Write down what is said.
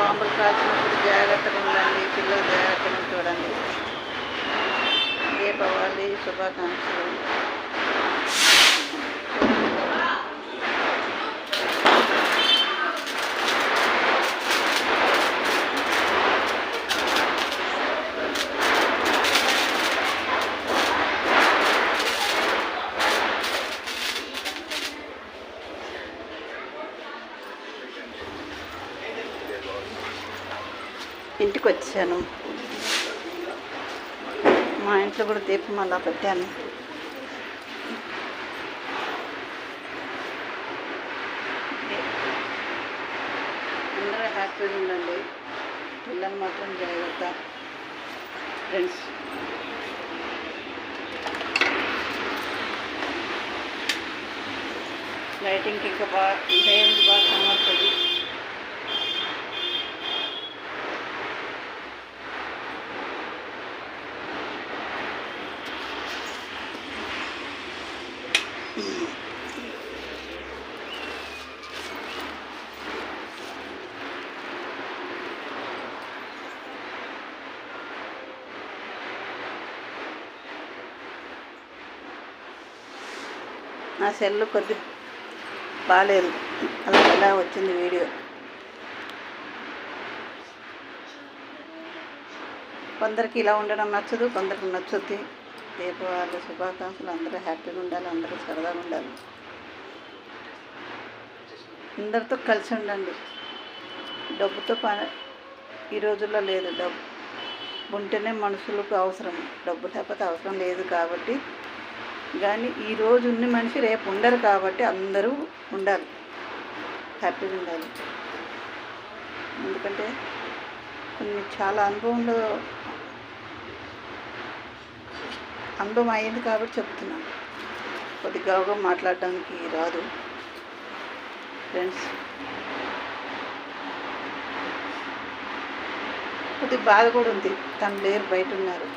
పాములు కాల్చినప్పుడు జాగ్రత్తగా ఉండండి, పిల్లలు జాగ్రత్తగా చూడండి. దీపావళి శుభాకాంక్షలు. ఇంటికి వచ్చాను. మా ఇంట్లో కూడా దీపం అలా పెట్టాను. అందరూ హ్యాపీగా ఉండండి, పిల్లలు మాత్రం జాగ్రత్త ఫ్రెండ్స్. లైటింగ్కి ఇంకా బాగా కనబడుతుంది. నా సెల్ కొద్ది బాగాలేదు, అలా ఎలా వచ్చింది వీడియో. కొందరికి ఇలా ఉండడం నచ్చదు, కొందరికి నచ్చుద్ది. దీపావళి శుభాకాంక్షలు. అందరూ హ్యాపీగా ఉండాలి, అందరూ సరదాగా ఉండాలి, అందరితో కలిసి ఉండండి. డబ్బుతో పని ఈ రోజుల్లో లేదు. డబ్బు ఉంటేనే మనుషులకు అవసరం, డబ్బు లేకపోతే అవసరం లేదు. కాబట్టి కానీ ఈరోజు ఉన్న మనిషి రేపు ఉండరు. కాబట్టి అందరూ ఉండాలి, హ్యాపీగా ఉండాలి. ఎందుకంటే కొన్ని చాలా అనుభవం అయ్యింది కాబట్టి చెప్తున్నాను. కొద్దిగా మాట్లాడడానికి రాదు ఫ్రెండ్స్. కొద్దిగా బాధ కూడా ఉంది, తను లేరు, బయట ఉన్నారు.